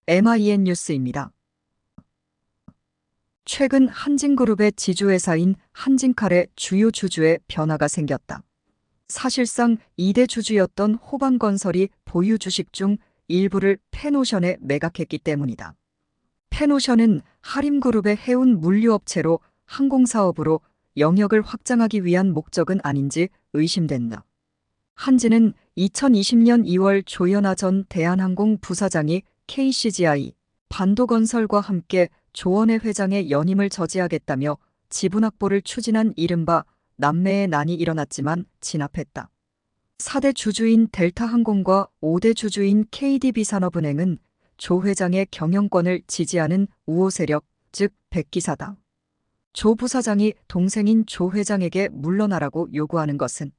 MIN 뉴스입니다. 최근 한진그룹의 지주회사인 한진칼의 주요 주주에 변화가 생겼다. 사실상 2대 주주였던 호반건설이 보유 주식 중 일부를 펜오션에 매각했기 때문이다. 펜오션은 하림그룹의 해운 물류업체로 항공사업으로 영역을 확장하기 위한 목적은 아닌지 의심된다. 한진은 2020년 2월 조현아 전 대한항공 부사장이 KCGI, 반도건설과 함께 조원회 회장의 연임을 저지하겠다며 지분 확보를 추진한 이른바 남매의 난이 일어났지만 진압했다. 4대 주주인 델타항공과 5대 주주인 KDB산업은행은 조 회장의 경영권을 지지하는 우호 세력, 즉 백기사다. 조 부사장이 동생인 조 회장에게 물러나라고 요구하는 것은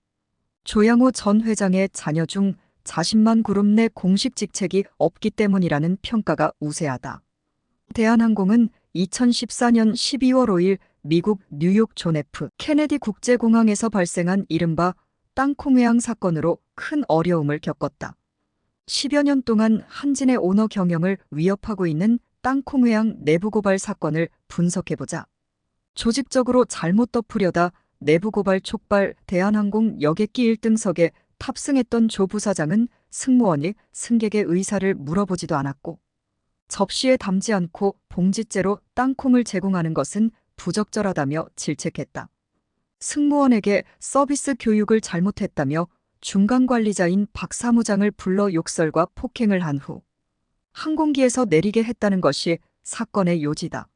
조양호 전 회장의 자녀 중 자신만 그룹 내 공식 직책이 없기 때문이라는 평가가 우세하다. 대한항공은 2014년 12월 5일 미국 뉴욕 존 F. 케네디 국제공항에서 발생한 이른바 땅콩회항 사건으로 큰 어려움을 겪었다. 10여 년 동안 한진의 오너 경영을 위협하고 있는 땅콩회항 내부 고발 사건을 분석해보자. 조직적으로 잘못 덮으려다 내부 고발 촉발 대한항공 여객기 1등석에 탑승했던 조 부사장은 승무원이 승객의 의사를 물어보지도 않았고 접시에 담지 않고 봉지째로 땅콩을 제공하는 것은 부적절하다며 질책했다. 승무원에게 서비스 교육을 잘못했다며 중간 관리자인 박 사무장을 불러 욕설과 폭행을 한 후 항공기에서 내리게 했다는 것이 사건의 요지다.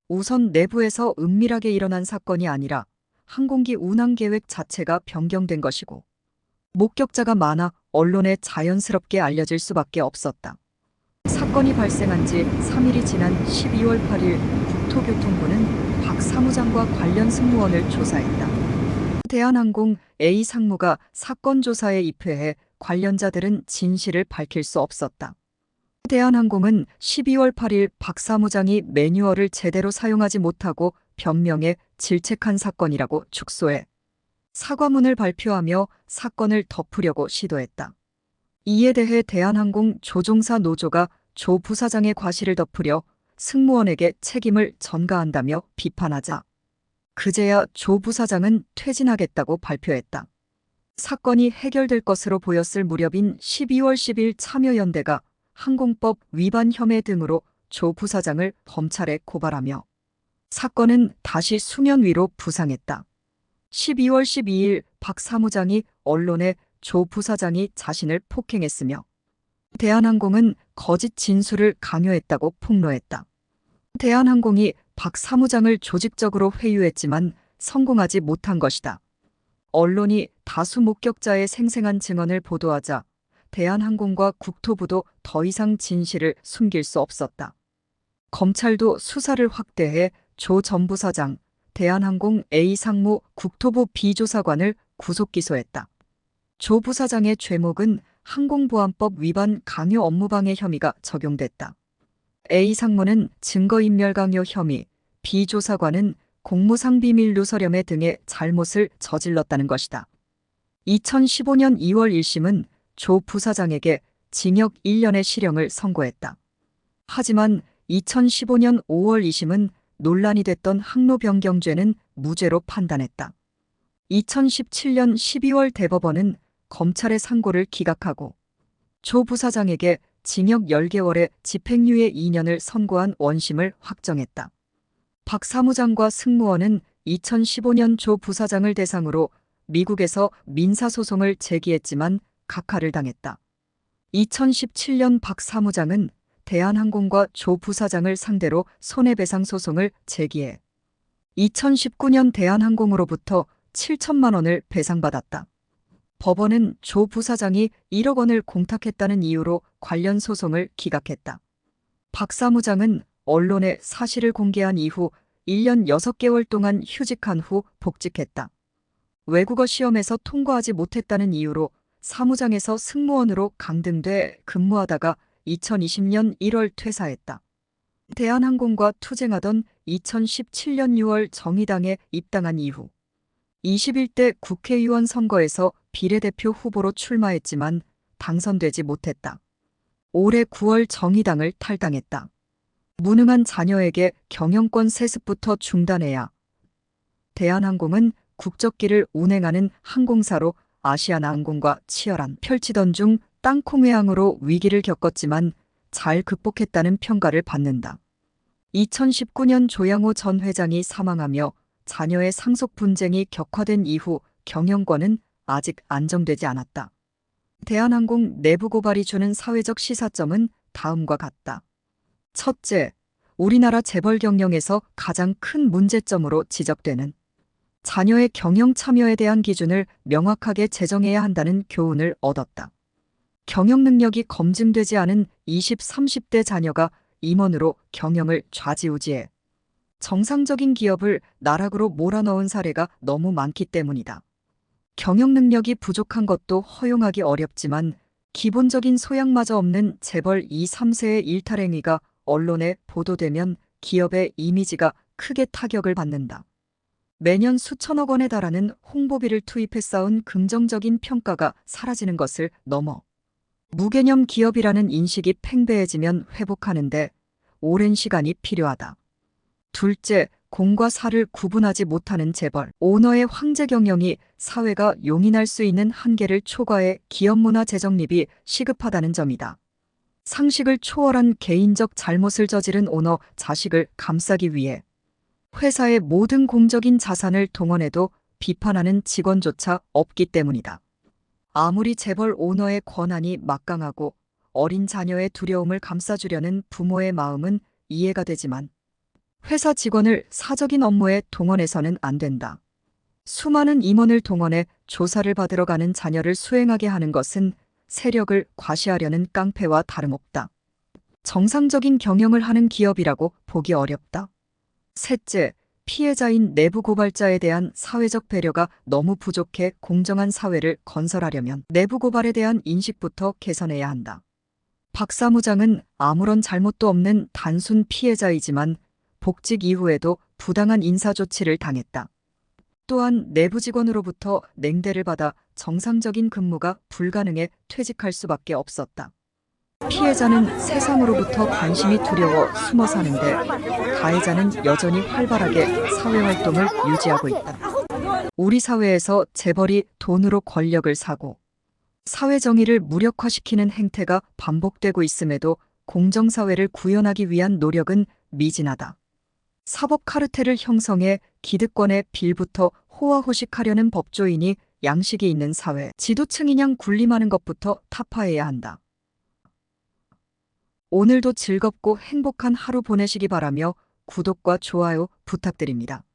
우선 내부에서 은밀하게 일어난 사건이 아니라 항공기 운항 계획 자체가 변경된 것이고 목격자가 많아 언론에 자연스럽게 알려질 수밖에 없었다. 사건이 발생한 지 3일이 지난 12월 8일 국토교통부는 박 사무장과 관련 승무원을 조사했다. 대한항공 A 상무가 사건 조사에 입회해 관련자들은 진실을 밝힐 수 없었다. 대한항공은 12월 8일 박 사무장이 매뉴얼을 제대로 사용하지 못하고 변명해 질책한 사건이라고 축소해 사과문을 발표하며 사건을 덮으려고 시도했다. 이에 대해 대한항공 조종사 노조가 조 부사장의 과실을 덮으려 승무원에게 책임을 전가한다며 비판하자 그제야 조 부사장은 퇴진하겠다고 발표했다. 사건이 해결될 것으로 보였을 무렵인 12월 10일 참여연대가 항공법 위반 혐의 등으로 조 부사장을 검찰에 고발하며 사건은 다시 수면 위로 부상했다. 12월 12일 박 사무장이 언론에 조 부사장이 자신을 폭행했으며 대한항공은 거짓 진술을 강요했다고 폭로했다. 대한항공이 박 사무장을 조직적으로 회유했지만 성공하지 못한 것이다. 언론이 다수 목격자의 생생한 증언을 보도하자 대한항공과 국토부도 더 이상 진실을 숨길 수 없었다. 검찰도 수사를 확대해 조 전 부사장, 대한항공 A 상무 국토부 B조사관을 구속 기소했다. 조 부사장의 죄목은 항공보안법 위반 강요 업무방해 혐의가 적용됐다. A 상무는 증거인멸 강요 혐의, B 조사관은 공무상 비밀 누설혐의 등의 잘못을 저질렀다는 것이다. 2015년 2월 1심은 조 부사장에게 징역 1년의 실형을 선고했다. 하지만 2015년 5월 2심은 논란이 됐던 항로 변경죄는 무죄로 판단했다. 2017년 12월 대법원은 검찰의 상고를 기각하고 조 부사장에게 징역 10개월에 집행유예 2년을 선고한 원심을 확정했다. 박 사무장과 승무원은 2015년 조 부사장을 대상으로 미국에서 민사소송을 제기했지만 각하를 당했다. 2017년 박 사무장은 대한항공과 조 부사장을 상대로 손해배상 소송을 제기해 2019년 대한항공으로부터 7천만 원을 배상받았다. 법원은 조 부사장이 1억 원을 공탁했다는 이유로 관련 소송을 기각했다. 박 사무장은 언론에 사실을 공개한 이후 1년 6개월 동안 휴직한 후 복직했다. 외국어 시험에서 통과하지 못했다는 이유로 사무장에서 승무원으로 강등돼 근무하다가 2020년 1월 퇴사했다. 대한항공과 투쟁하던 2017년 6월 정의당에 입당한 이후 21대 국회의원 선거에서 비례대표 후보로 출마했지만 당선되지 못했다. 올해 9월 정의당을 탈당했다. 무능한 자녀에게 경영권 세습부터 중단해야. 대한항공은 국적기를 운행하는 항공사로 아시아나항공과 치열한 펼치던 중 땅콩 회항으로 위기를 겪었지만 잘 극복했다는 평가를 받는다. 2019년 조양호 전 회장이 사망하며 자녀의 상속 분쟁이 격화된 이후 경영권은 아직 안정되지 않았다. 대한항공 내부 고발이 주는 사회적 시사점은 다음과 같다. 첫째, 우리나라 재벌 경영에서 가장 큰 문제점으로 지적되는 자녀의 경영 참여에 대한 기준을 명확하게 제정해야 한다는 교훈을 얻었다. 경영 능력이 검증되지 않은 20, 30대 자녀가 임원으로 경영을 좌지우지해 정상적인 기업을 나락으로 몰아넣은 사례가 너무 많기 때문이다. 경영 능력이 부족한 것도 허용하기 어렵지만 기본적인 소양마저 없는 재벌 2, 3세의 일탈행위가 언론에 보도되면 기업의 이미지가 크게 타격을 받는다. 매년 수천억 원에 달하는 홍보비를 투입해 쌓은 긍정적인 평가가 사라지는 것을 넘어 무개념 기업이라는 인식이 팽배해지면 회복하는데 오랜 시간이 필요하다. 둘째, 공과 사를 구분하지 못하는 재벌, 오너의 황제 경영이 사회가 용인할 수 있는 한계를 초과해 기업 문화 재정립이 시급하다는 점이다. 상식을 초월한 개인적 잘못을 저지른 오너 자식을 감싸기 위해 회사의 모든 공적인 자산을 동원해도 비판하는 직원조차 없기 때문이다. 아무리 재벌 오너의 권한이 막강하고 어린 자녀의 두려움을 감싸주려는 부모의 마음은 이해가 되지만 회사 직원을 사적인 업무에 동원해서는 안 된다. 수많은 임원을 동원해 조사를 받으러 가는 자녀를 수행하게 하는 것은 세력을 과시하려는 깡패와 다름없다. 정상적인 경영을 하는 기업이라고 보기 어렵다. 셋째, 피해자인 내부 고발자에 대한 사회적 배려가 너무 부족해 공정한 사회를 건설하려면 내부 고발에 대한 인식부터 개선해야 한다. 박 사무장은 아무런 잘못도 없는 단순 피해자이지만 복직 이후에도 부당한 인사조치를 당했다. 또한 내부 직원으로부터 냉대를 받아 정상적인 근무가 불가능해 퇴직할 수밖에 없었다. 피해자는 세상으로부터 관심이 두려워 숨어 사는데 가해자는 여전히 활발하게 사회활동을 유지하고 있다. 우리 사회에서 재벌이 돈으로 권력을 사고 사회정의를 무력화시키는 행태가 반복되고 있음에도 공정사회를 구현하기 위한 노력은 미진하다. 사법 카르텔을 형성해 기득권의 빌부터 호화호식하려는 법조인이 양식이 있는 사회, 지도층이냥 군림하는 것부터 타파해야 한다. 오늘도 즐겁고 행복한 하루 보내시기 바라며 구독과 좋아요 부탁드립니다.